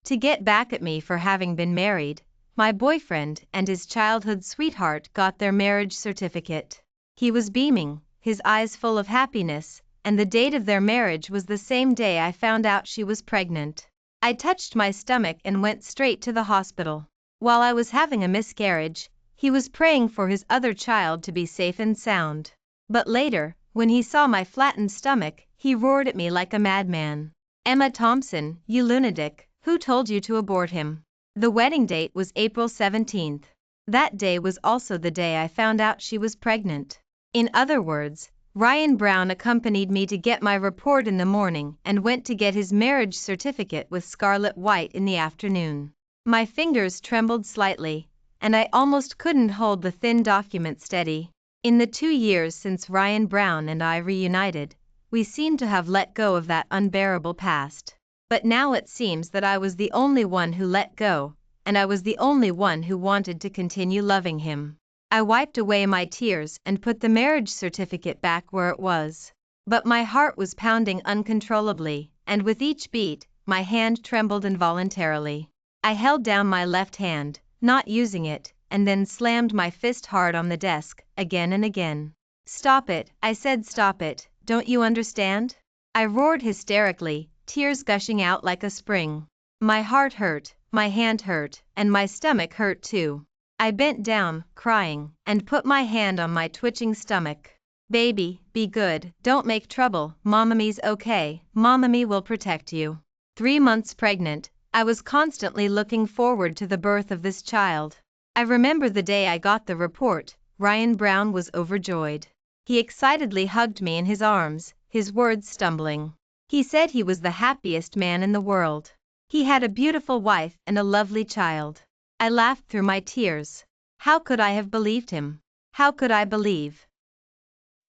To get back at me for having been married, my boyfriend and his childhood sweetheart got their marriage certificate. He was beaming, his eyes full of happiness, and the date of their marriage was the same day I found out she was pregnant. I touched my stomach and went straight to the hospital. While I was having a miscarriage, he was praying for his other child to be safe and sound. But later, when he saw my flattened stomach, he roared at me like a madman. "Emma Thompson, you lunatic, who told you to abort him?" The wedding date was April 17th. That day was also the day I found out she was pregnant. In other words, Ryan Brown accompanied me to get my report in the morning and went to get his marriage certificate with Scarlett White in the afternoon. My fingers trembled slightly, and I almost couldn't hold the thin document steady. In the 2 years since Ryan Brown and I reunited, we seemed to have let go of that unbearable past. But now it seems that I was the only one who let go, and I was the only one who wanted to continue loving him. I wiped away my tears and put the marriage certificate back where it was. But my heart was pounding uncontrollably, and with each beat, my hand trembled involuntarily. I held down my left hand, not using it, and then slammed my fist hard on the desk, again and again. "Stop it," I said, "stop it, don't you understand?" I roared hysterically, tears gushing out like a spring. My heart hurt, my hand hurt, and my stomach hurt too. I bent down, crying, and put my hand on my twitching stomach. "Baby, be good, don't make trouble, Momma's okay, Momma will protect you." 3 months pregnant, I was constantly looking forward to the birth of this child. I remember the day I got the report, Ryan Brown was overjoyed. He excitedly hugged me in his arms, his words stumbling. He said he was the happiest man in the world. He had a beautiful wife and a lovely child. I laughed through my tears. How could I have believed him? How could I believe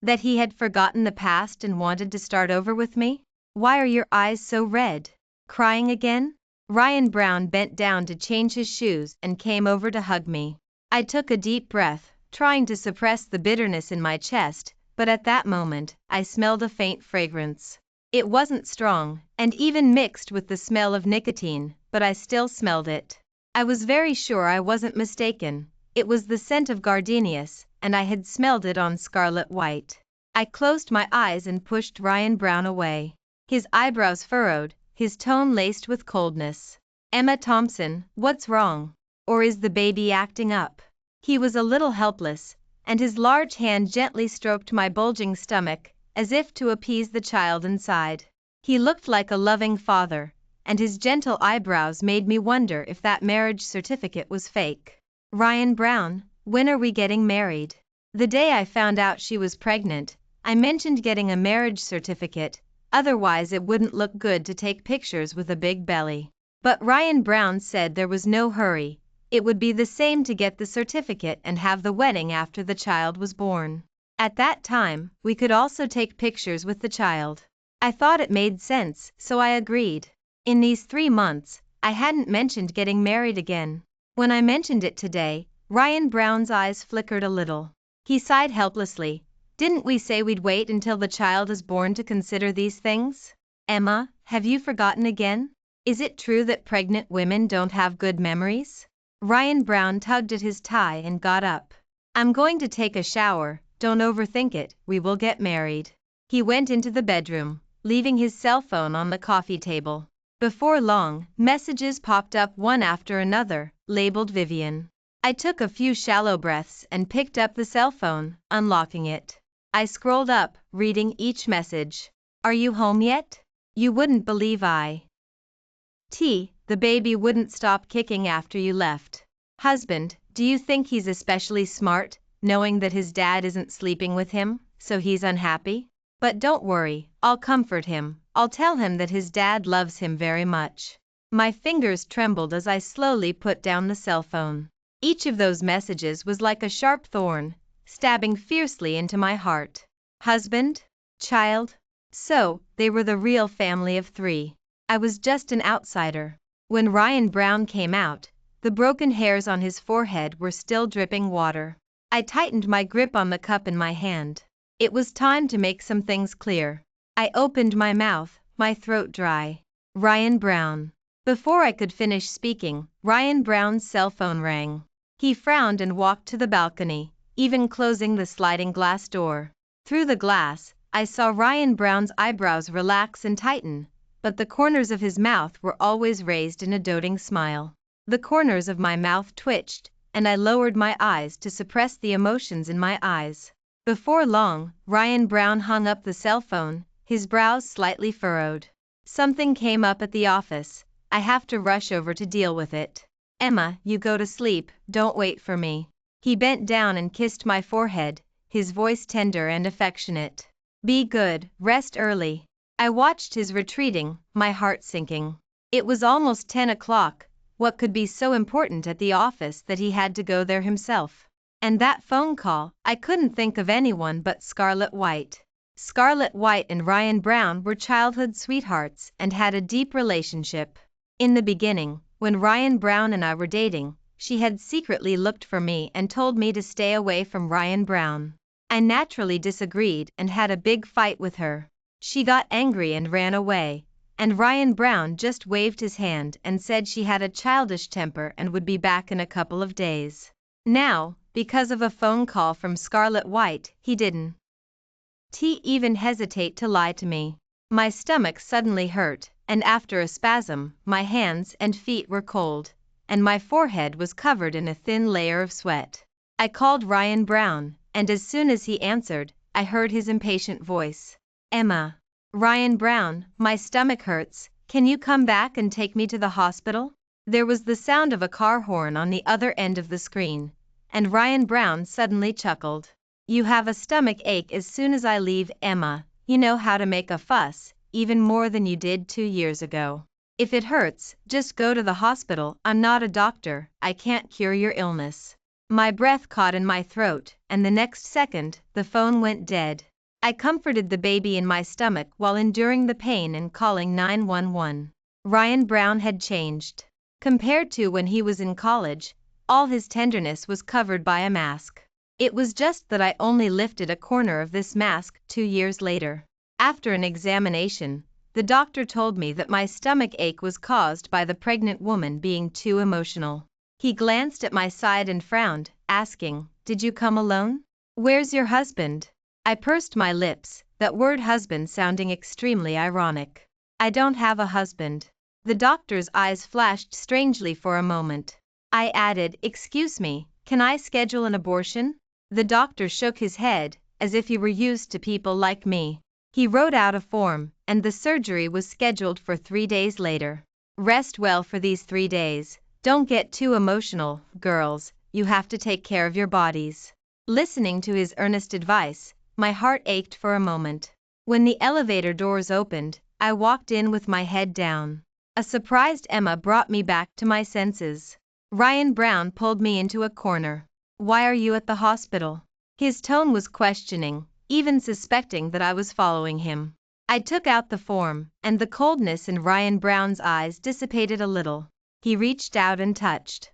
that he had forgotten the past and wanted to start over with me? "Why are your eyes so red? Crying again?" Ryan Brown bent down to change his shoes and came over to hug me. I took a deep breath, trying to suppress the bitterness in my chest, but at that moment, I smelled a faint fragrance. It wasn't strong, and even mixed with the smell of nicotine, but I still smelled it. I was very sure I wasn't mistaken. It was the scent of gardenias, and I had smelled it on Scarlett White. I closed my eyes and pushed Ryan Brown away. His eyebrows furrowed, his tone laced with coldness. "Emma Thompson, what's wrong? Or is the baby acting up?" He was a little helpless, and his large hand gently stroked my bulging stomach, as if to appease the child inside. He looked like a loving father, and his gentle eyebrows made me wonder if that marriage certificate was fake. "Ryan Brown, when are we getting married?" The day I found out she was pregnant, I mentioned getting a marriage certificate, otherwise it wouldn't look good to take pictures with a big belly. But Ryan Brown said there was no hurry, it would be the same to get the certificate and have the wedding after the child was born. At that time, we could also take pictures with the child. I thought it made sense, so I agreed. In these 3 months, I hadn't mentioned getting married again. When I mentioned it today, Ryan Brown's eyes flickered a little. He sighed helplessly. "Didn't we say we'd wait until the child is born to consider these things?" "Emma, have you forgotten again? Is it true that pregnant women don't have good memories?" Ryan Brown tugged at his tie and got up. "I'm going to take a shower, don't overthink it, we will get married." He went into the bedroom, leaving his cell phone on the coffee table. Before long, messages popped up one after another, labeled Vivian. I took a few shallow breaths and picked up the cell phone, unlocking it. I scrolled up, reading each message. "Are you home yet? You wouldn't believe the baby wouldn't stop kicking after you left. Husband, do you think he's especially smart, knowing that his dad isn't sleeping with him, so he's unhappy? But don't worry, I'll comfort him, I'll tell him that his dad loves him very much." My fingers trembled as I slowly put down the cell phone. Each of those messages was like a sharp thorn, stabbing fiercely into my heart. Husband? Child? So, they were the real family of 3. I was just an outsider. When Ryan Brown came out, the broken hairs on his forehead were still dripping water. I tightened my grip on the cup in my hand. It was time to make some things clear. I opened my mouth, my throat dry. "Ryan Brown." Before I could finish speaking, Ryan Brown's cell phone rang. He frowned and walked to the balcony, even closing the sliding glass door. Through the glass, I saw Ryan Brown's eyebrows relax and tighten, but the corners of his mouth were always raised in a doting smile. The corners of my mouth twitched, and I lowered my eyes to suppress the emotions in my eyes. Before long, Ryan Brown hung up the cell phone, his brows slightly furrowed. Something came up at the office. I have to rush over to deal with it. Emma, you go to sleep, don't wait for me. He bent down and kissed my forehead, his voice tender and affectionate. Be good, rest early. I watched his retreating, my heart sinking. It was almost 10 o'clock. What could be so important at the office that he had to go there himself? And that phone call, I couldn't think of anyone but Scarlett White. Scarlett White and Ryan Brown were childhood sweethearts and had a deep relationship. In the beginning, when Ryan Brown and I were dating, she had secretly looked for me and told me to stay away from Ryan Brown. I naturally disagreed and had a big fight with her. She got angry and ran away, and Ryan Brown just waved his hand and said she had a childish temper and would be back in a couple of days. Now, because of a phone call from Scarlett White, he didn't even hesitate to lie to me. My stomach suddenly hurt, and after a spasm, my hands and feet were cold, and my forehead was covered in a thin layer of sweat. I called Ryan Brown, and as soon as he answered, I heard his impatient voice. Emma. Ryan Brown, my stomach hurts, can you come back and take me to the hospital? There was the sound of a car horn on the other end of the screen, and Ryan Brown suddenly chuckled. You have a stomach ache as soon as I leave, Emma. You know how to make a fuss, even more than you did 2 years ago. If it hurts, just go to the hospital. I'm not a doctor, I can't cure your illness. My breath caught in my throat, and the next second, the phone went dead. I comforted the baby in my stomach while enduring the pain and calling 911. Ryan Brown had changed. Compared to when he was in college, all his tenderness was covered by a mask. It was just that I only lifted a corner of this mask 2 years later. After an examination, the doctor told me that my stomach ache was caused by the pregnant woman being too emotional. He glanced at my side and frowned, asking, "Did you come alone? Where's your husband?" I pursed my lips, that word husband sounding extremely ironic. I don't have a husband. The doctor's eyes flashed strangely for a moment. I added, "Excuse me, can I schedule an abortion?" The doctor shook his head, as if he were used to people like me. He wrote out a form, and the surgery was scheduled for 3 days later. Rest well for these 3 days. Don't get too emotional, girls, you have to take care of your bodies. Listening to his earnest advice, my heart ached for a moment. When the elevator doors opened, I walked in with my head down. A surprised Emma brought me back to my senses. Ryan Brown pulled me into a corner. Why are you at the hospital? His tone was questioning, even suspecting that I was following him. I took out the form, and the coldness in Ryan Brown's eyes dissipated a little. He reached out and touched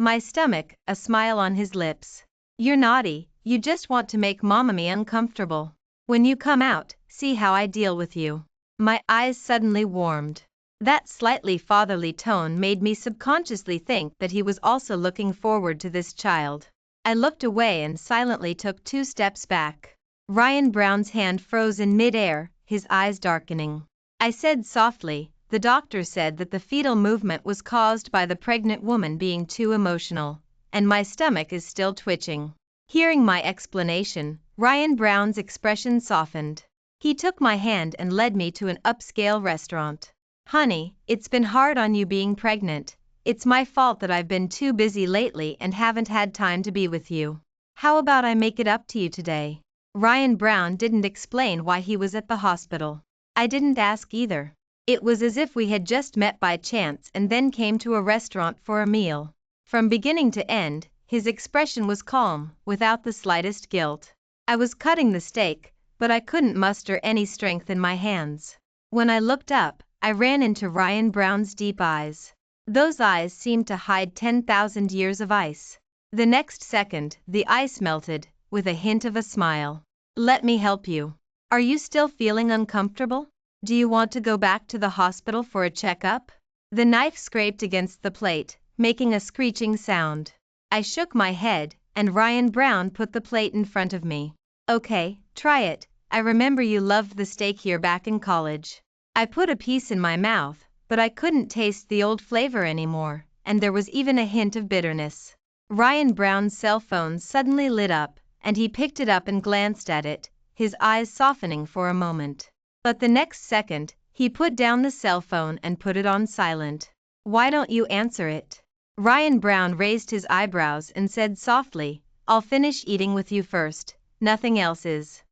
my stomach, a smile on his lips. You're naughty, you just want to make Mommy uncomfortable. When you come out, see how I deal with you. My eyes suddenly warmed. That slightly fatherly tone made me subconsciously think that he was also looking forward to this child. I looked away and silently took 2 steps back. Ryan Brown's hand froze in mid-air, his eyes darkening. I said softly, "The doctor said that the fetal movement was caused by the pregnant woman being too emotional, and my stomach is still twitching." Hearing my explanation, Ryan Brown's expression softened. He took my hand and led me to an upscale restaurant. "Honey, it's been hard on you being pregnant. It's my fault that I've been too busy lately and haven't had time to be with you. How about I make it up to you today?" Ryan Brown didn't explain why he was at the hospital. I didn't ask either. It was as if we had just met by chance and then came to a restaurant for a meal. From beginning to end, his expression was calm, without the slightest guilt. I was cutting the steak, but I couldn't muster any strength in my hands. When I looked up, I ran into Ryan Brown's deep eyes. Those eyes seemed to hide 10,000 years of ice. The next second, the ice melted, with a hint of a smile. "Let me help you. Are you still feeling uncomfortable? Do you want to go back to the hospital for a checkup?" The knife scraped against the plate, making a screeching sound. I shook my head, and Ryan Brown put the plate in front of me. Okay, try it. I remember you loved the steak here back in college. I put a piece in my mouth, but I couldn't taste the old flavor anymore, and there was even a hint of bitterness. Ryan Brown's cell phone suddenly lit up, and he picked it up and glanced at it, his eyes softening for a moment. But the next second, he put down the cell phone and put it on silent. Why don't you answer it? Ryan Brown raised his eyebrows and said softly, I'll finish eating with you first, nothing else is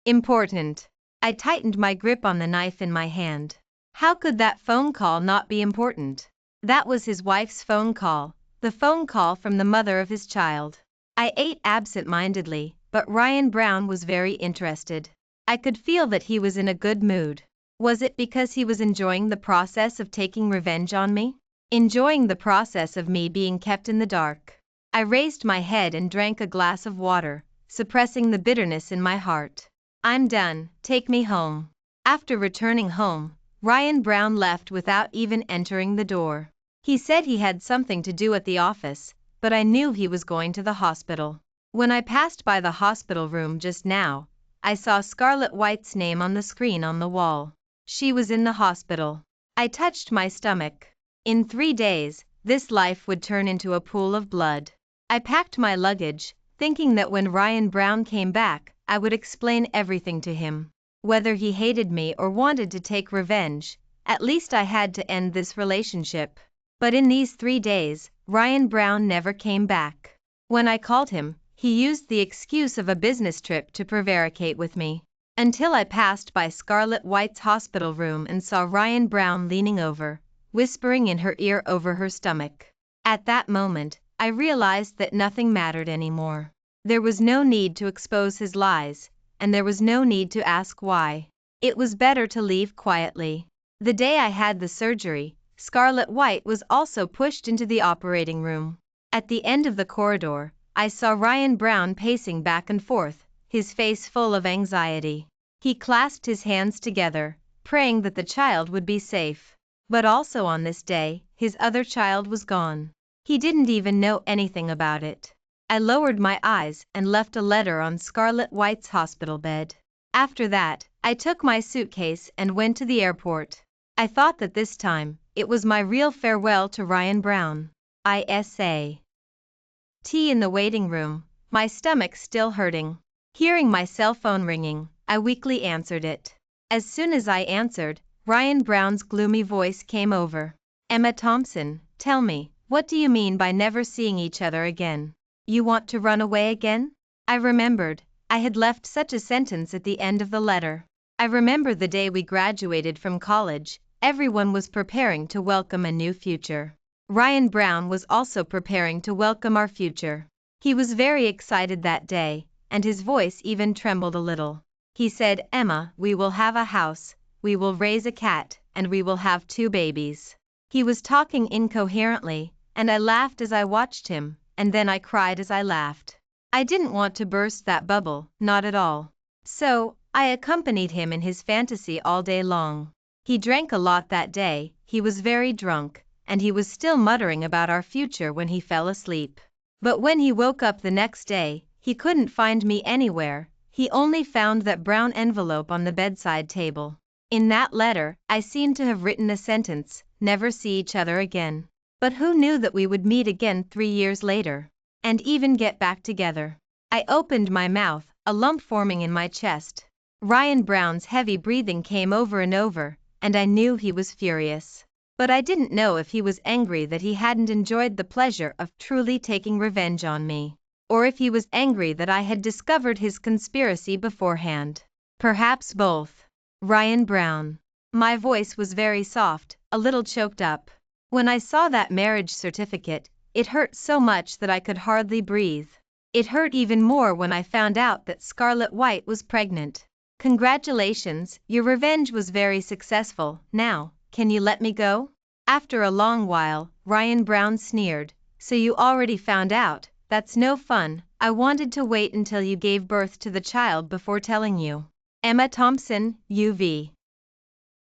important. I tightened my grip on the knife in my hand. How could that phone call not be important? That was his wife's phone call, the phone call from the mother of his child. I ate absent-mindedly, but Ryan Brown was very interested. I could feel that he was in a good mood. Was it because he was enjoying the process of taking revenge on me? Enjoying the process of me being kept in the dark? I raised my head and drank a glass of water, suppressing the bitterness in my heart. I'm done, take me home. After returning home, Ryan Brown left without even entering the door. He said he had something to do at the office, but I knew he was going to the hospital. When I passed by the hospital room just now, I saw Scarlett White's name on the screen on the wall. She was in the hospital. I touched my stomach. In 3 days, this life would turn into a pool of blood. I packed my luggage, thinking that when Ryan Brown came back, I would explain everything to him. Whether he hated me or wanted to take revenge, at least I had to end this relationship. But in these 3 days, Ryan Brown never came back. When I called him, he used the excuse of a business trip to prevaricate with me. Until I passed by Scarlett White's hospital room and saw Ryan Brown leaning over, whispering in her ear over her stomach. At that moment, I realized that nothing mattered anymore. There was no need to expose his lies, and there was no need to ask why. It was better to leave quietly. The day I had the surgery, Scarlett White was also pushed into the operating room. At the end of the corridor, I saw Ryan Brown pacing back and forth, his face full of anxiety. He clasped his hands together, praying that the child would be safe. But also on this day, his other child was gone. He didn't even know anything about it. I lowered my eyes and left a letter on Scarlett White's hospital bed. After that, I took my suitcase and went to the airport. I thought that this time, it was my real farewell to Ryan Brown. ISA. Tea in the waiting room, my stomach still hurting. Hearing my cell phone ringing, I weakly answered it. As soon as I answered, Ryan Brown's gloomy voice came over. Emma Thompson, tell me, what do you mean by never seeing each other again? You want to run away again? I remembered, I had left such a sentence at the end of the letter. I remember the day we graduated from college, everyone was preparing to welcome a new future. Ryan Brown was also preparing to welcome our future. He was very excited that day, and his voice even trembled a little. He said, Emma, we will have a house, we will raise a cat, and we will have 2 babies. He was talking incoherently, and I laughed as I watched him, and then I cried as I laughed. I didn't want to burst that bubble, not at all. So, I accompanied him in his fantasy all day long. He drank a lot that day, he was very drunk, and he was still muttering about our future when he fell asleep. But when he woke up the next day, he couldn't find me anywhere, he only found that brown envelope on the bedside table. In that letter, I seemed to have written a sentence, never see each other again. But who knew that we would meet again 3 years later? And even get back together? I opened my mouth, a lump forming in my chest. Ryan Brown's heavy breathing came over and over, and I knew he was furious. But I didn't know if he was angry that he hadn't enjoyed the pleasure of truly taking revenge on me, or if he was angry that I had discovered his conspiracy beforehand. Perhaps both. Ryan Brown. My voice was very soft, a little choked up. When I saw that marriage certificate, it hurt so much that I could hardly breathe. It hurt even more when I found out that Scarlett White was pregnant. Congratulations, your revenge was very successful. Now, can you let me go? After a long while, Ryan Brown sneered. So you already found out? That's no fun. I wanted to wait until you gave birth to the child before telling you. Emma Thompson, UV.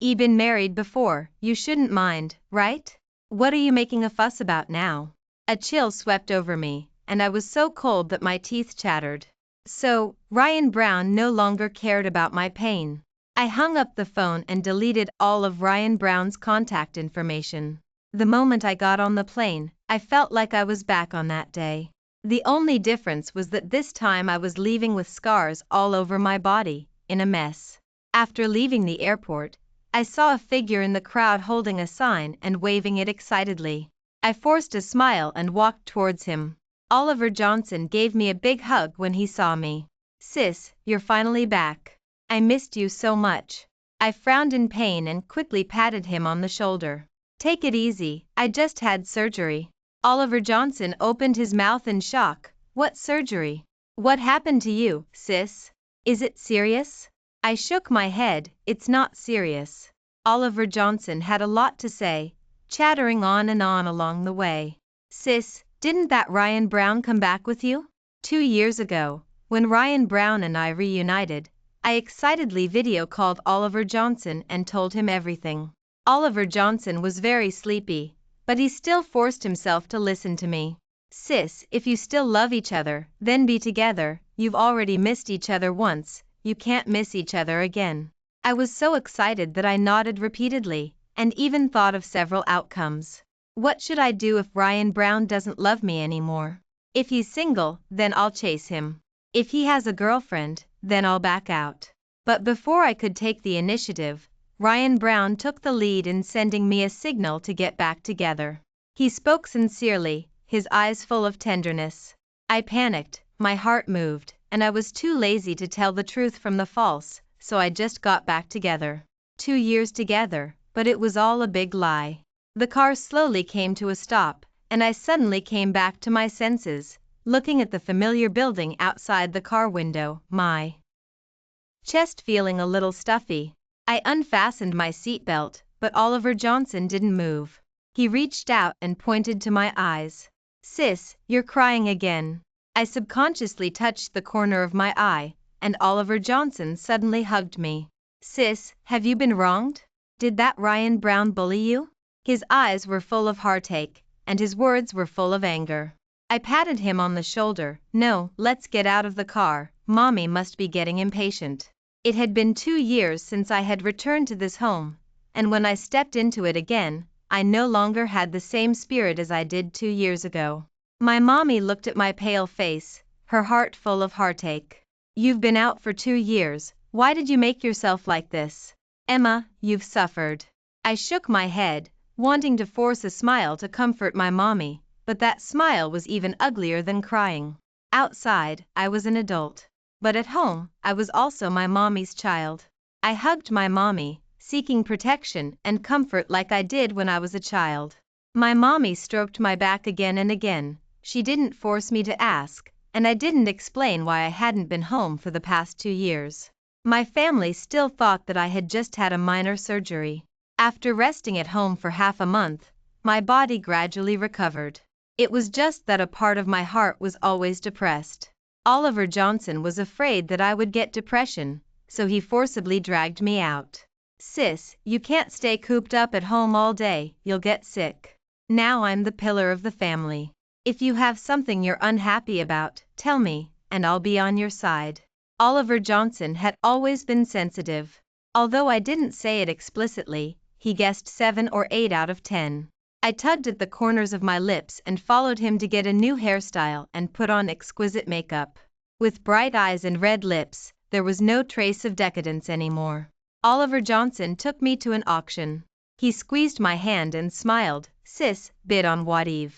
You been married before, you shouldn't mind, right? What are you making a fuss about now? A chill swept over me, and I was so cold that my teeth chattered. So, Ryan Brown no longer cared about my pain. I hung up the phone and deleted all of Ryan Brown's contact information. The moment I got on the plane, I felt like I was back on that day. The only difference was that this time I was leaving with scars all over my body, in a mess. After leaving the airport, I saw a figure in the crowd holding a sign and waving it excitedly. I forced a smile and walked towards him. Oliver Johnson gave me a big hug when he saw me. "Sis, you're finally back. I missed you so much." I frowned in pain and quickly patted him on the shoulder. "Take it easy, I just had surgery." Oliver Johnson opened his mouth in shock. "What surgery? What happened to you, sis? Is it serious?" I shook my head. "It's not serious." Oliver Johnson had a lot to say, chattering on and on along the way. "Sis, didn't that Ryan Brown come back with you?" 2 years ago, when Ryan Brown and I reunited, I excitedly video called Oliver Johnson and told him everything. Oliver Johnson was very sleepy, but he still forced himself to listen to me. "Sis, if you still love each other, then be together. You've already missed each other once, you can't miss each other again." I was so excited that I nodded repeatedly, and even thought of several outcomes. What should I do if Ryan Brown doesn't love me anymore? If he's single, then I'll chase him. If he has a girlfriend, then I'll back out. But before I could take the initiative, Ryan Brown took the lead in sending me a signal to get back together. He spoke sincerely, his eyes full of tenderness. I panicked, my heart moved, and I was too lazy to tell the truth from the false, so I just got back together. 2 years together, but it was all a big lie. The car slowly came to a stop, and I suddenly came back to my senses, looking at the familiar building outside the car window, my chest feeling a little stuffy. I unfastened my seatbelt, but Oliver Johnson didn't move. He reached out and pointed to my eyes. "Sis, you're crying again." I subconsciously touched the corner of my eye, and Oliver Johnson suddenly hugged me. "Sis, have you been wronged? Did that Ryan Brown bully you?" His eyes were full of heartache, and his words were full of anger. I patted him on the shoulder. "No, let's get out of the car, Mommy must be getting impatient." It had been 2 years since I had returned to this home, and when I stepped into it again, I no longer had the same spirit as I did 2 years ago. My mommy looked at my pale face, her heart full of heartache. "You've been out for 2 years, why did you make yourself like this? Emma, you've suffered." I shook my head, wanting to force a smile to comfort my mommy, but that smile was even uglier than crying. Outside, I was an adult. But at home, I was also my mommy's child. I hugged my mommy, seeking protection and comfort like I did when I was a child. My mommy stroked my back again and again. She didn't force me to ask, and I didn't explain why I hadn't been home for the past 2 years. My family still thought that I had just had a minor surgery. After resting at home for half a month, my body gradually recovered. It was just that a part of my heart was always depressed. Oliver Johnson was afraid that I would get depression, so he forcibly dragged me out. "Sis, you can't stay cooped up at home all day, you'll get sick. Now I'm the pillar of the family. If you have something you're unhappy about, tell me, and I'll be on your side." Oliver Johnson had always been sensitive. Although I didn't say it explicitly, he guessed 7 or 8 out of 10. I tugged at the corners of my lips and followed him to get a new hairstyle and put on exquisite makeup. With bright eyes and red lips, there was no trace of decadence anymore. Oliver Johnson took me to an auction. He squeezed my hand and smiled. "Sis, bid on whatever.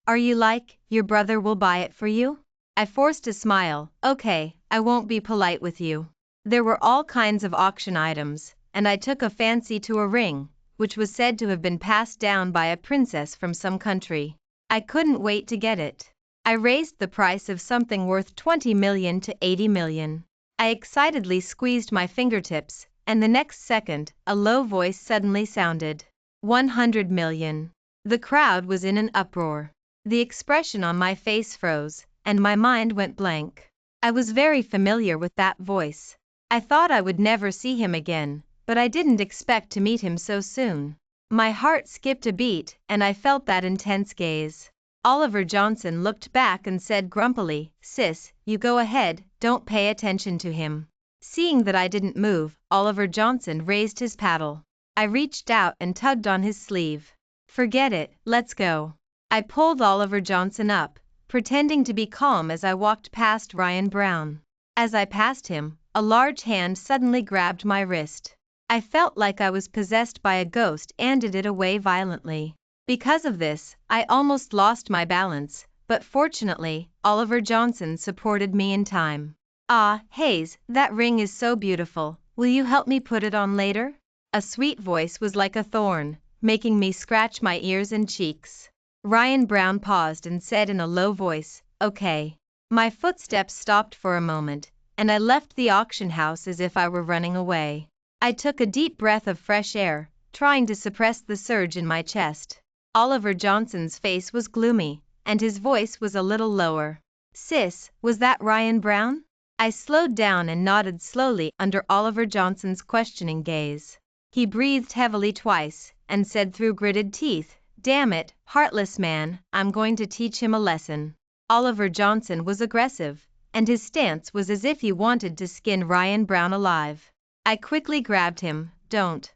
Are you like, your brother will buy it for you?" I forced a smile. "Okay, I won't be polite with you." There were all kinds of auction items, and I took a fancy to a ring, which was said to have been passed down by a princess from some country. I couldn't wait to get it. I raised the price of something worth 20 million to 80 million. I excitedly squeezed my fingertips, and the next second, a low voice suddenly sounded. 100 million. The crowd was in an uproar. The expression on my face froze, and my mind went blank. I was very familiar with that voice. I thought I would never see him again, but I didn't expect to meet him so soon. My heart skipped a beat, and I felt that intense gaze. Oliver Johnson looked back and said grumpily, "Sis, you go ahead, don't pay attention to him." Seeing that I didn't move, Oliver Johnson raised his paddle. I reached out and tugged on his sleeve. "Forget it, let's go." I pulled Oliver Johnson up, pretending to be calm as I walked past Ryan Brown. As I passed him, a large hand suddenly grabbed my wrist. I felt like I was possessed by a ghost and did it away violently. Because of this, I almost lost my balance, but fortunately, Oliver Johnson supported me in time. "Ah, Hayes, that ring is so beautiful, will you help me put it on later?" A sweet voice was like a thorn, making me scratch my ears and cheeks. Ryan Brown paused and said in a low voice, "Okay." My footsteps stopped for a moment, and I left the auction house as if I were running away. I took a deep breath of fresh air, trying to suppress the surge in my chest. Oliver Johnson's face was gloomy, and his voice was a little lower. "Sis, was that Ryan Brown?" I slowed down and nodded slowly under Oliver Johnson's questioning gaze. He breathed heavily twice, and said through gritted teeth, "Damn it, heartless man, I'm going to teach him a lesson." Oliver Johnson was aggressive, and his stance was as if he wanted to skin Ryan Brown alive. I quickly grabbed him. "Don't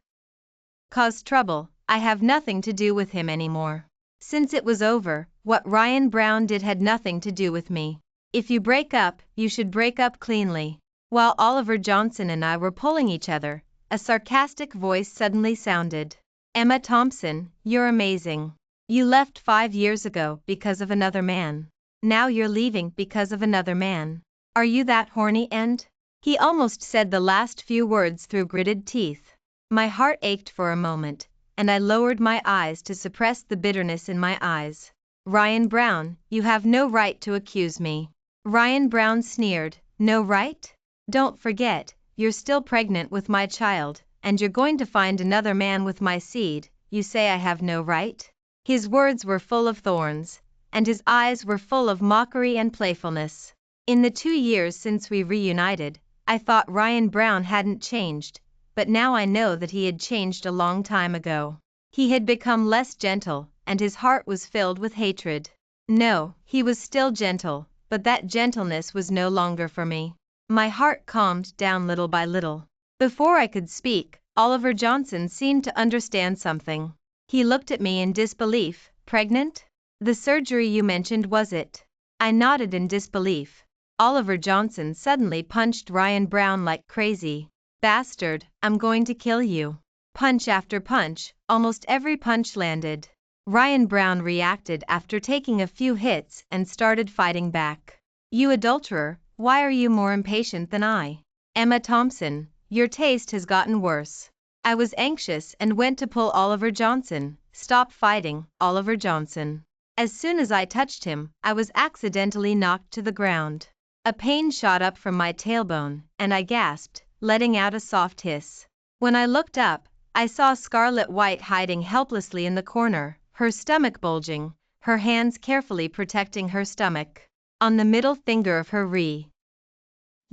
cause trouble, I have nothing to do with him anymore." Since it was over, what Ryan Brown did had nothing to do with me. "If you break up, you should break up cleanly." While Oliver Johnson and I were pulling each other, a sarcastic voice suddenly sounded. "Emma Thompson, you're amazing. You left 5 years ago because of another man. Now you're leaving because of another man. Are you that horny end?" He almost said the last few words through gritted teeth. My heart ached for a moment, and I lowered my eyes to suppress the bitterness in my eyes. "Ryan Brown, you have no right to accuse me." Ryan Brown sneered, "No right? Don't forget, you're still pregnant with my child, and you're going to find another man with my seed. You say I have no right?" His words were full of thorns, and his eyes were full of mockery and playfulness. In the 2 years since we reunited, I thought Ryan Brown hadn't changed, but now I know that he had changed a long time ago. He had become less gentle, and his heart was filled with hatred. No, he was still gentle, but that gentleness was no longer for me. My heart calmed down little by little. Before I could speak, Oliver Johnson seemed to understand something. He looked at me in disbelief. "Pregnant? The surgery you mentioned, was it?" I nodded in disbelief. Oliver Johnson suddenly punched Ryan Brown like crazy. "Bastard, I'm going to kill you." Punch after punch, almost every punch landed. Ryan Brown reacted after taking a few hits and started fighting back. "You adulterer, why are you more impatient than I?" "Emma Thompson, your taste has gotten worse." I was anxious and went to pull Oliver Johnson. "Stop fighting, Oliver Johnson." As soon as I touched him, I was accidentally knocked to the ground. A pain shot up from my tailbone, and I gasped, letting out a soft hiss. When I looked up, I saw Scarlet White hiding helplessly in the corner, her stomach bulging, her hands carefully protecting her stomach. On the middle finger of her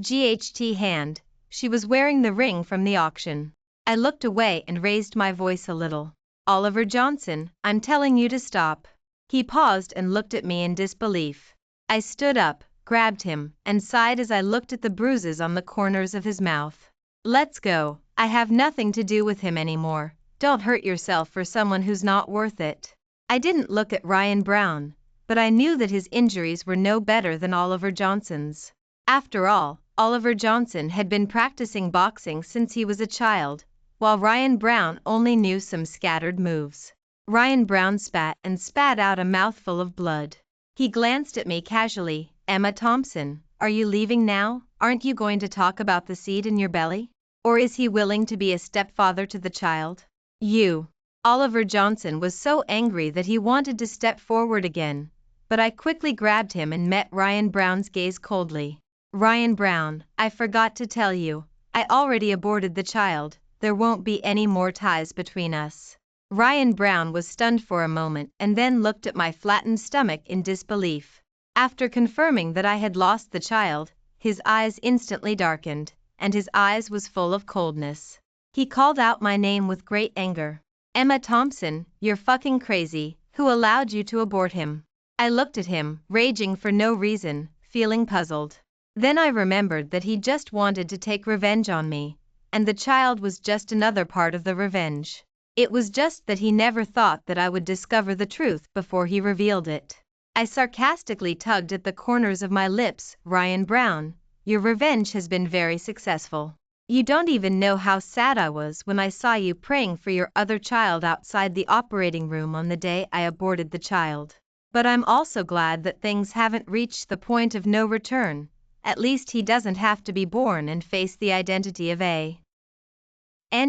GHT hand, she was wearing the ring from the auction. I looked away and raised my voice a little. "Oliver Johnson, I'm telling you to stop." He paused and looked at me in disbelief. I stood up, grabbed him, and sighed as I looked at the bruises on the corners of his mouth. "Let's go, I have nothing to do with him anymore. Don't hurt yourself for someone who's not worth it." I didn't look at Ryan Brown, but I knew that his injuries were no better than Oliver Johnson's. After all, Oliver Johnson had been practicing boxing since he was a child, while Ryan Brown only knew some scattered moves. Ryan Brown spat and spat out a mouthful of blood. He glanced at me casually. "Emma Thompson, are you leaving now? Aren't you going to talk about the seed in your belly? Or is he willing to be a stepfather to the child?" "You." Oliver Johnson was so angry that he wanted to step forward again, but I quickly grabbed him and met Ryan Brown's gaze coldly. "Ryan Brown, I forgot to tell you, I already aborted the child. There won't be any more ties between us." Ryan Brown was stunned for a moment and then looked at my flattened stomach in disbelief. After confirming that I had lost the child, his eyes instantly darkened, and his eyes was full of coldness. He called out my name with great anger. Emma Thompson, you're fucking crazy. Who allowed you to abort him? I looked at him, raging for no reason, feeling puzzled. Then I remembered that he just wanted to take revenge on me, and the child was just another part of the revenge. It was just that he never thought that I would discover the truth before he revealed it. I sarcastically tugged at the corners of my lips. Ryan Brown, your revenge has been very successful. You don't even know how sad I was when I saw you praying for your other child outside the operating room on the day I aborted the child. But I'm also glad that things haven't reached the point of no return. At least he doesn't have to be born and face the identity of an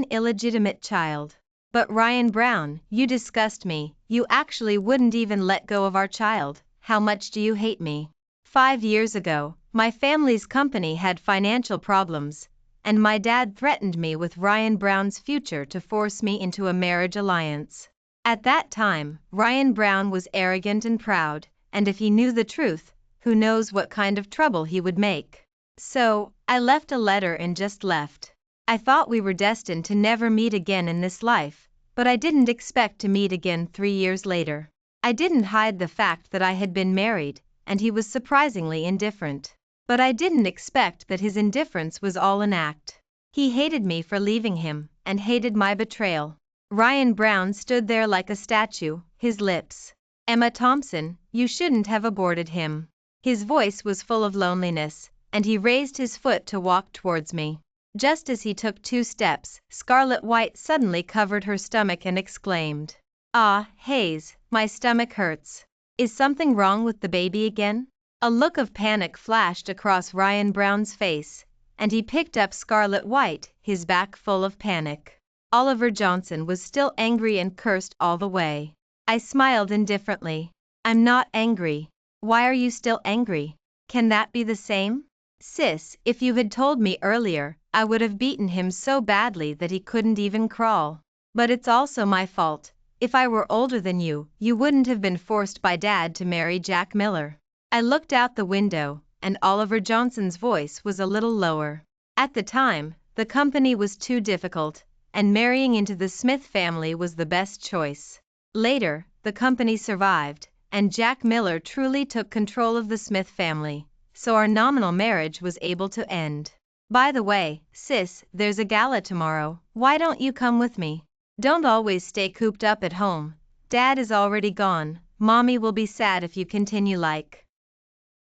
illegitimate child. But Ryan Brown, you disgust me. You actually wouldn't even let go of our child. How much do you hate me? 5 years ago, my family's company had financial problems, and my dad threatened me with Ryan Brown's future to force me into a marriage alliance. At that time, Ryan Brown was arrogant and proud, and if he knew the truth, who knows what kind of trouble he would make. So, I left a letter and just left. I thought we were destined to never meet again in this life, but I didn't expect to meet again 3 years later. I didn't hide the fact that I had been married, and he was surprisingly indifferent. But I didn't expect that his indifference was all an act. He hated me for leaving him, and hated my betrayal. Ryan Brown stood there like a statue, his lips. Emma Thompson, you shouldn't have aborted him. His voice was full of loneliness, and he raised his foot to walk towards me. Just as he took 2 steps, Scarlet White suddenly covered her stomach and exclaimed, "Ah, Hayes, my stomach hurts. Is something wrong with the baby again?" A look of panic flashed across Ryan Brown's face, and he picked up Scarlet White, his back full of panic. Oliver Johnson was still angry and cursed all the way. I smiled indifferently. I'm not angry. Why are you still angry? Can that be the same? Sis, if you had told me earlier, I would have beaten him so badly that he couldn't even crawl. But it's also my fault. If I were older than you, you wouldn't have been forced by Dad to marry Jack Miller. I looked out the window, and Oliver Johnson's voice was a little lower. At the time, the company was too difficult, and marrying into the Smith family was the best choice. Later, the company survived, and Jack Miller truly took control of the Smith family, so our nominal marriage was able to end. By the way, sis, there's a gala tomorrow. Why don't you come with me? Don't always stay cooped up at home. Dad is already gone. Mommy will be sad if you continue like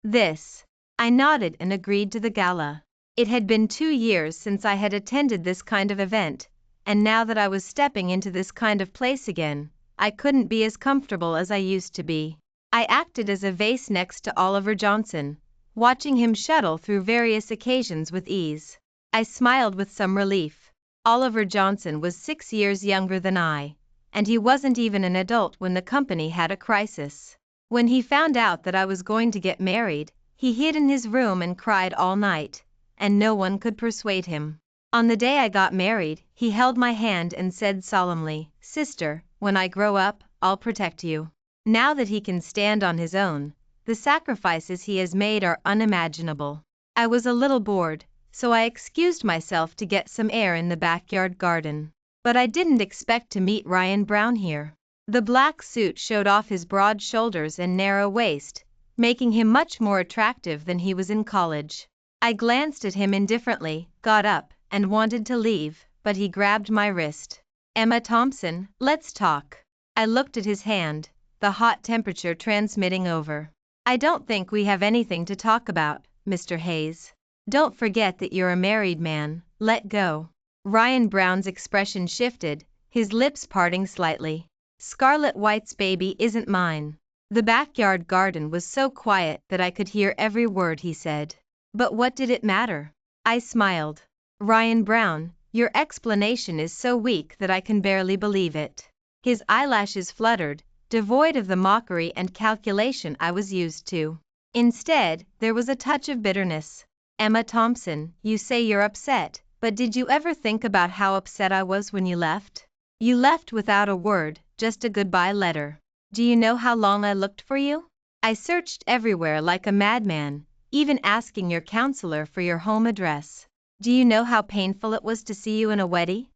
this. I nodded and agreed to the gala. It had been 2 years since I had attended this kind of event, and now that I was stepping into this kind of place again, I couldn't be as comfortable as I used to be. I acted as a vase next to Oliver Johnson, watching him shuttle through various occasions with ease. I smiled with some relief. Oliver Johnson was 6 years younger than I, and he wasn't even an adult when the company had a crisis. When he found out that I was going to get married, he hid in his room and cried all night, and no one could persuade him. On the day I got married, he held my hand and said solemnly, "Sister, when I grow up, I'll protect you." Now that he can stand on his own, the sacrifices he has made are unimaginable. I was a little bored, so I excused myself to get some air in the backyard garden. But I didn't expect to meet Ryan Brown here. The black suit showed off his broad shoulders and narrow waist, making him much more attractive than he was in college. I glanced at him indifferently, got up, and wanted to leave, but he grabbed my wrist. "Emma Thompson, let's talk." I looked at his hand, the hot temperature transmitting over. "I don't think we have anything to talk about, Mr. Hayes. Don't forget that you're a married man. Let go." Ryan Brown's expression shifted, his lips parting slightly. "Scarlet White's baby isn't mine." The backyard garden was so quiet that I could hear every word he said. But what did it matter? I smiled. "Ryan Brown, your explanation is so weak that I can barely believe it." His eyelashes fluttered, devoid of the mockery and calculation I was used to. Instead, there was a touch of bitterness. "Emma Thompson, you say you're upset, but did you ever think about how upset I was when you left? You left without a word, just a goodbye letter. Do you know how long I looked for you? I searched everywhere like a madman, even asking your counselor for your home address. Do you know how painful it was to see you in a wedding?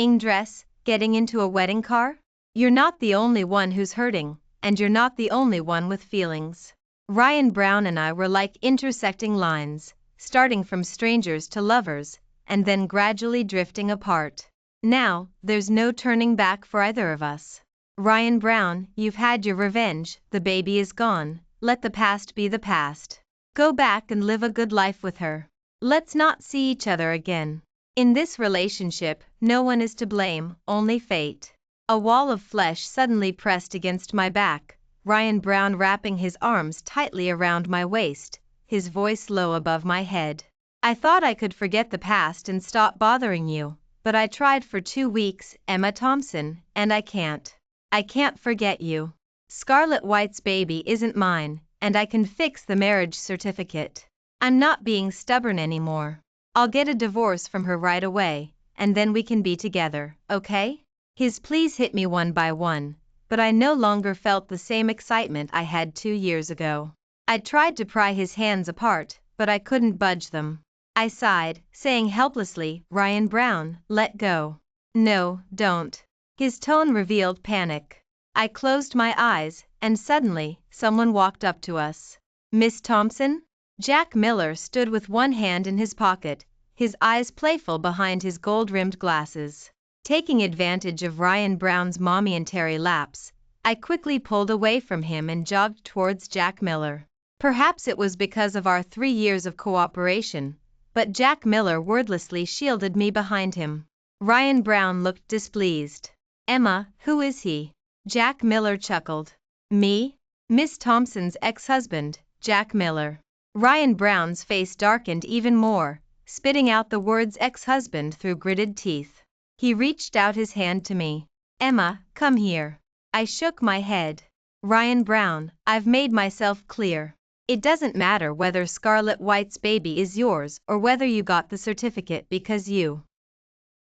dress, getting into a wedding car? You're not the only one who's hurting, and you're not the only one with feelings. Ryan Brown and I were like intersecting lines, starting from strangers to lovers, and then gradually drifting apart. Now, there's no turning back for either of us. Ryan Brown, you've had your revenge, the baby is gone, let the past be the past. Go back and live a good life with her. Let's not see each other again. In this relationship, no one is to blame, only fate. A wall of flesh suddenly pressed against my back, Ryan Brown wrapping his arms tightly around my waist, his voice low above my head. I thought I could forget the past and stop bothering you, but I tried for 2 weeks, Emma Thompson, and I can't. I can't forget you. Scarlett White's baby isn't mine, and I can fix the marriage certificate. I'm not being stubborn anymore. I'll get a divorce from her right away, and then we can be together, okay? His pleas hit me one by one, but I no longer felt the same excitement I had 2 years ago. I tried to pry his hands apart, but I couldn't budge them. I sighed, saying helplessly, Ryan Brown, let go. No, don't. His tone revealed panic. I closed my eyes, and suddenly, someone walked up to us. Miss Thompson? Jack Miller stood with one hand in his pocket, his eyes playful behind his gold-rimmed glasses. Taking advantage of Ryan Brown's momentary lapse, I quickly pulled away from him and jogged towards Jack Miller. Perhaps it was because of our 3 years of cooperation, but Jack Miller wordlessly shielded me behind him. Ryan Brown looked displeased. Emma, who is he? Jack Miller chuckled. Me? Miss Thompson's ex-husband, Jack Miller. Ryan Brown's face darkened even more, spitting out the words ex-husband through gritted teeth. He reached out his hand to me. Emma, come here. I shook my head. Ryan Brown, I've made myself clear. It doesn't matter whether Scarlett White's baby is yours or whether you got the certificate because you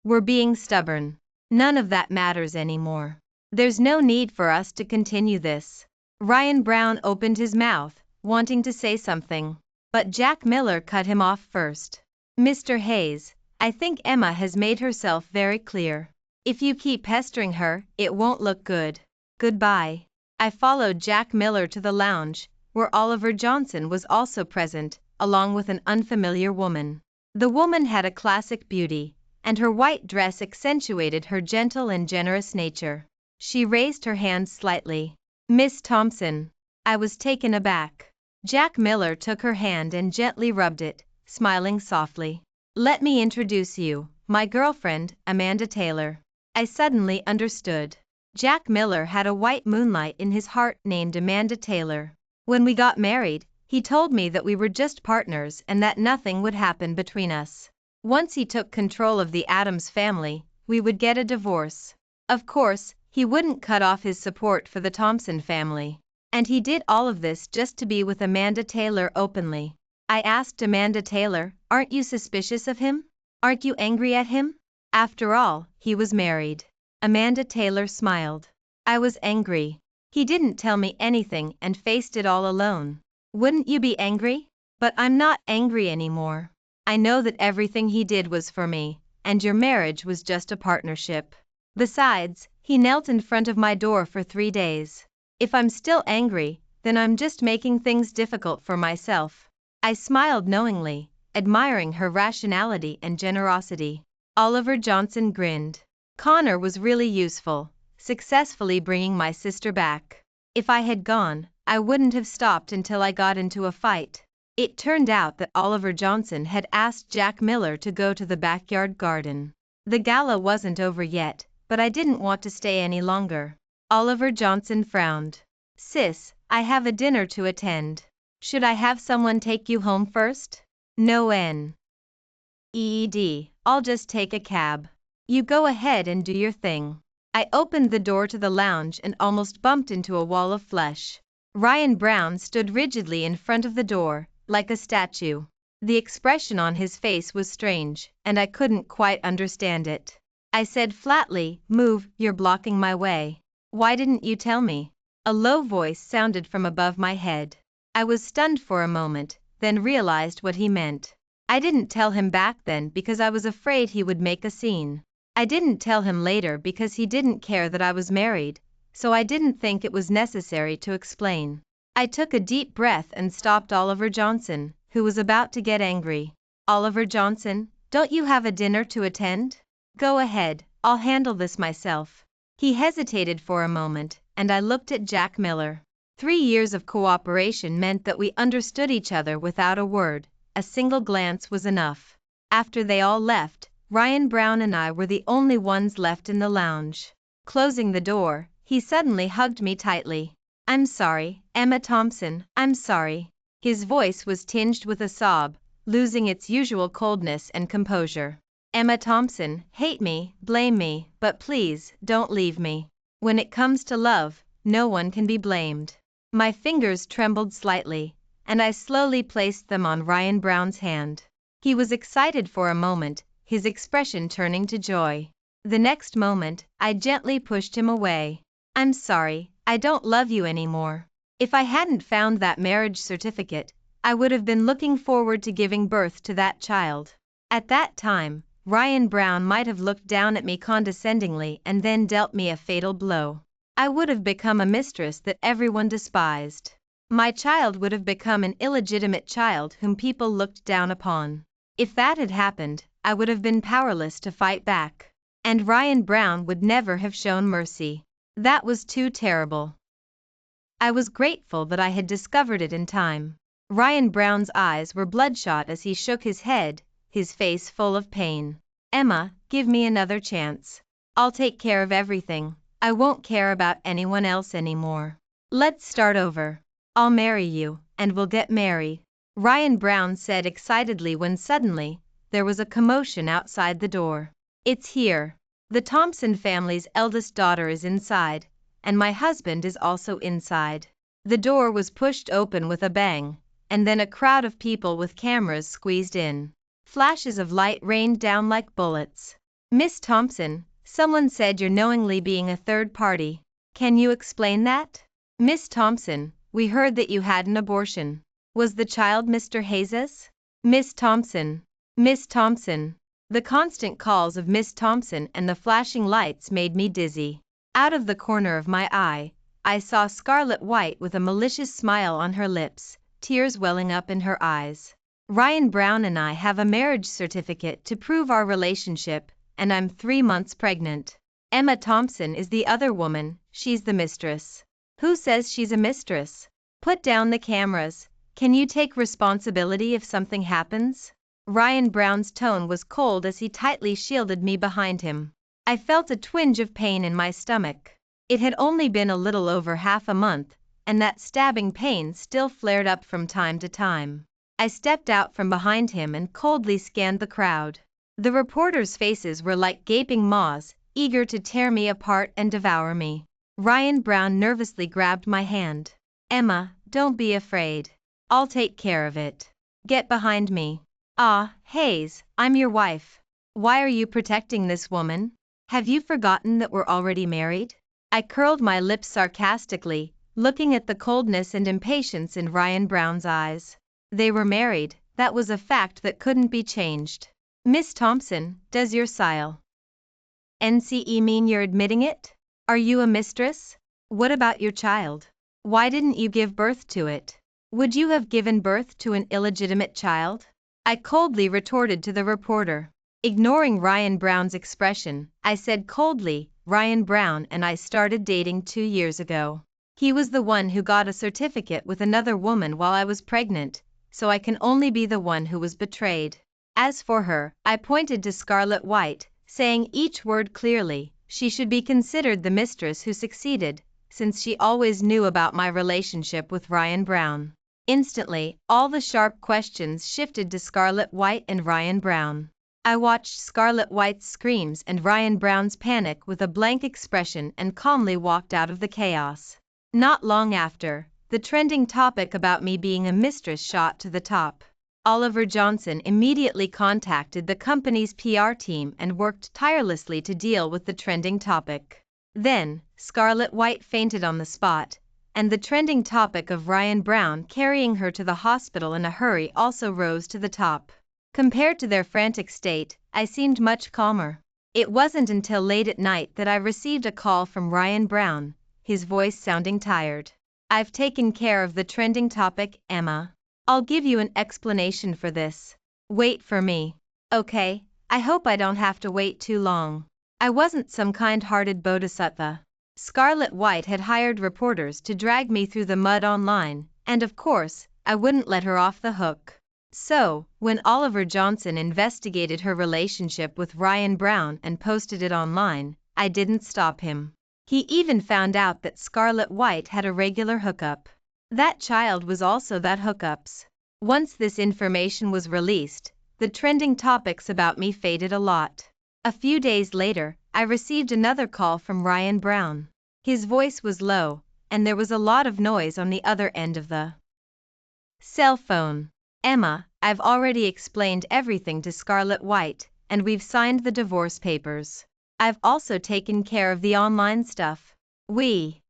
were being stubborn. None of that matters anymore. There's no need for us to continue this. Ryan Brown opened his mouth, wanting to say something, but Jack Miller cut him off first. Mr. Hayes, I think Emma has made herself very clear. If you keep pestering her, it won't look good. Goodbye. I followed Jack Miller to the lounge, where Oliver Johnson was also present, along with an unfamiliar woman. The woman had a classic beauty, and her white dress accentuated her gentle and generous nature. She raised her hand slightly. Miss Thompson. I was taken aback. Jack Miller took her hand and gently rubbed it, smiling softly. Let me introduce you, my girlfriend, Amanda Taylor. I suddenly understood. Jack Miller had a white moonlight in his heart named Amanda Taylor. When we got married, he told me that we were just partners and that nothing would happen between us. Once he took control of the Addams family, we would get a divorce. Of course, he wouldn't cut off his support for the Thompson family. And he did all of this just to be with Amanda Taylor openly. I asked Amanda Taylor, aren't you suspicious of him? Aren't you angry at him? After all, he was married. Amanda Taylor smiled. I was angry. He didn't tell me anything and faced it all alone. Wouldn't you be angry? But I'm not angry anymore. I know that everything he did was for me, and your marriage was just a partnership. Besides, he knelt in front of my door for 3 days. If I'm still angry, then I'm just making things difficult for myself. I smiled knowingly, admiring her rationality and generosity. Oliver Johnson grinned. Connor was really useful, successfully bringing my sister back. If I had gone, I wouldn't have stopped until I got into a fight. It turned out that Oliver Johnson had asked Jack Miller to go to the backyard garden. The gala wasn't over yet, but I didn't want to stay any longer. Oliver Johnson frowned. Sis, I have a dinner to attend. Should I have someone take you home first? No N. I'll just take a cab. You go ahead and do your thing. I opened the door to the lounge and almost bumped into a wall of flesh. Ryan Brown stood rigidly in front of the door, like a statue. The expression on his face was strange, and I couldn't quite understand it. I said flatly, move, you're blocking my way. Why didn't you tell me? A low voice sounded from above my head. I was stunned for a moment, then realized what he meant. I didn't tell him back then because I was afraid he would make a scene. I didn't tell him later because he didn't care that I was married, so I didn't think it was necessary to explain. I took a deep breath and stopped Oliver Johnson, who was about to get angry. Oliver Johnson, don't you have a dinner to attend? Go ahead, I'll handle this myself. He hesitated for a moment, and I looked at Jack Miller. 3 years of cooperation meant that we understood each other without a word. A single glance was enough. After they all left, Ryan Brown and I were the only ones left in the lounge. Closing the door, he suddenly hugged me tightly. I'm sorry, Emma Thompson, I'm sorry. His voice was tinged with a sob, losing its usual coldness and composure. Emma Thompson, hate me, blame me, but please, don't leave me. When it comes to love, no one can be blamed. My fingers trembled slightly, and I slowly placed them on Ryan Brown's hand. He was excited for a moment, his expression turning to joy. The next moment, I gently pushed him away. I'm sorry, I don't love you anymore. If I hadn't found that marriage certificate, I would have been looking forward to giving birth to that child. At that time, Ryan Brown might have looked down at me condescendingly and then dealt me a fatal blow. I would have become a mistress that everyone despised. My child would have become an illegitimate child whom people looked down upon. If that had happened, I would have been powerless to fight back. And Ryan Brown would never have shown mercy. That was too terrible. I was grateful that I had discovered it in time. Ryan Brown's eyes were bloodshot as he shook his head, his face full of pain. Emma, give me another chance. I'll take care of everything. I won't care about anyone else anymore. Let's start over. I'll marry you, and we'll get married. Ryan Brown said excitedly when suddenly, there was a commotion outside the door. It's here. The Thompson family's eldest daughter is inside, and my husband is also inside. The door was pushed open with a bang, and then a crowd of people with cameras squeezed in. Flashes of light rained down like bullets. Miss Thompson, someone said you're knowingly being a third party. Can you explain that? Miss Thompson, we heard that you had an abortion. Was the child Mr. Hayes's? Miss Thompson. Miss Thompson. The constant calls of Miss Thompson and the flashing lights made me dizzy. Out of the corner of my eye, I saw Scarlet White with a malicious smile on her lips, tears welling up in her eyes. Ryan Brown and I have a marriage certificate to prove our relationship, and I'm 3 months pregnant. Emma Thompson is the other woman, she's the mistress. Who says she's a mistress? Put down the cameras. Can you take responsibility if something happens? Ryan Brown's tone was cold as he tightly shielded me behind him. I felt a twinge of pain in my stomach. It had only been a little over half a month, and that stabbing pain still flared up from time to time. I stepped out from behind him and coldly scanned the crowd. The reporters' faces were like gaping maws, eager to tear me apart and devour me. Ryan Brown nervously grabbed my hand. Emma, don't be afraid. I'll take care of it. Get behind me. Ah, Hayes, I'm your wife. Why are you protecting this woman? Have you forgotten that we're already married? I curled my lips sarcastically, looking at the coldness and impatience in Ryan Brown's eyes. They were married, that was a fact that couldn't be changed. Miss Thompson, does your NCE mean you're admitting it? Are you a mistress? What about your child? Why didn't you give birth to it? Would you have given birth to an illegitimate child? I coldly retorted to the reporter. Ignoring Ryan Brown's expression, I said coldly, Ryan Brown and I started dating 2 years ago. He was the one who got a certificate with another woman while I was pregnant, so I can only be the one who was betrayed. As for her, I pointed to Scarlet White, saying each word clearly, she should be considered the mistress who succeeded, since she always knew about my relationship with Ryan Brown. Instantly, all the sharp questions shifted to Scarlet White and Ryan Brown. I watched Scarlet White's screams and Ryan Brown's panic with a blank expression and calmly walked out of the chaos. Not long after, the trending topic about me being a mistress shot to the top. Oliver Johnson immediately contacted the company's PR team and worked tirelessly to deal with the trending topic. Then, Scarlet White fainted on the spot, and the trending topic of Ryan Brown carrying her to the hospital in a hurry also rose to the top. Compared to their frantic state, I seemed much calmer. It wasn't until late at night that I received a call from Ryan Brown, his voice sounding tired. I've taken care of the trending topic, Emma. I'll give you an explanation for this. Wait for me. Okay, I hope I don't have to wait too long. I wasn't some kind-hearted bodhisattva. Scarlet White had hired reporters to drag me through the mud online, and of course, I wouldn't let her off the hook. So, when Oliver Johnson investigated her relationship with Ryan Brown and posted it online, I didn't stop him. He even found out that Scarlet White had a regular hookup. That child was also that hookup's. Once this information was released, the trending topics about me faded a lot. A few days later, I received another call from Ryan Brown. His voice was low, and there was a lot of noise on the other end of the cell phone. Emma, I've already explained everything to Scarlet White, and we've signed the divorce papers. I've also taken care of the online stuff. We're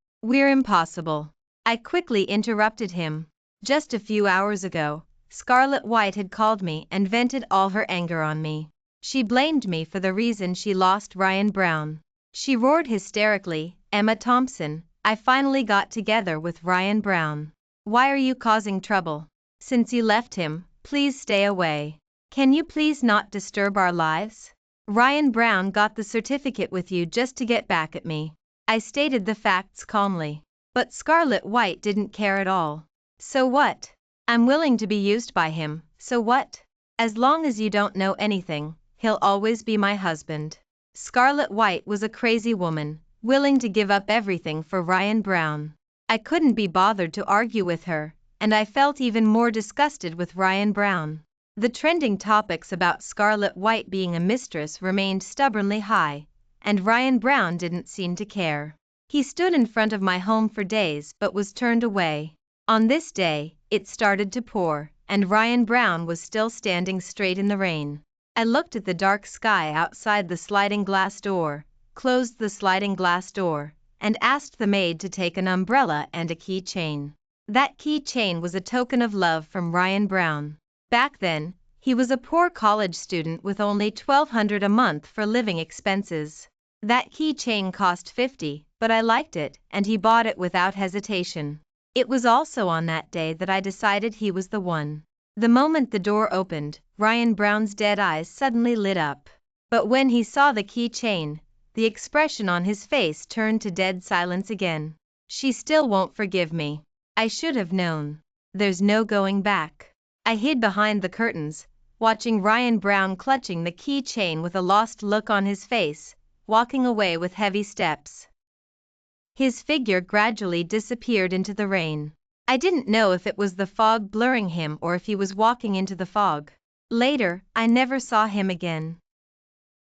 impossible. I quickly interrupted him. Just a few hours ago, Scarlet White had called me and vented all her anger on me. She blamed me for the reason she lost Ryan Brown. She roared hysterically, "Emma Thompson, I finally got together with Ryan Brown. Why are you causing trouble? Since you left him, please stay away. Can you please not disturb our lives? Ryan Brown got the certificate with you just to get back at me." I stated the facts calmly. But Scarlet White didn't care at all. "So what? I'm willing to be used by him, so what? As long as you don't know anything, he'll always be my husband." Scarlet White was a crazy woman, willing to give up everything for Ryan Brown. I couldn't be bothered to argue with her, and I felt even more disgusted with Ryan Brown. The trending topics about Scarlet White being a mistress remained stubbornly high, and Ryan Brown didn't seem to care. He stood in front of my home for days but was turned away. On this day, it started to pour, and Ryan Brown was still standing straight in the rain. I looked at the dark sky outside the sliding glass door, closed the sliding glass door, and asked the maid to take an umbrella and a keychain. That keychain was a token of love from Ryan Brown. Back then, he was a poor college student with only $1,200 a month for living expenses. That keychain cost $50, but I liked it, and he bought it without hesitation. It was also on that day that I decided he was the one. The moment the door opened, Ryan Brown's dead eyes suddenly lit up. But when he saw the keychain, the expression on his face turned to dead silence again. "She still won't forgive me. I should have known. There's no going back." I hid behind the curtains, watching Ryan Brown clutching the keychain with a lost look on his face, walking away with heavy steps. His figure gradually disappeared into the rain. I didn't know if it was the fog blurring him or if he was walking into the fog. Later, I never saw him again.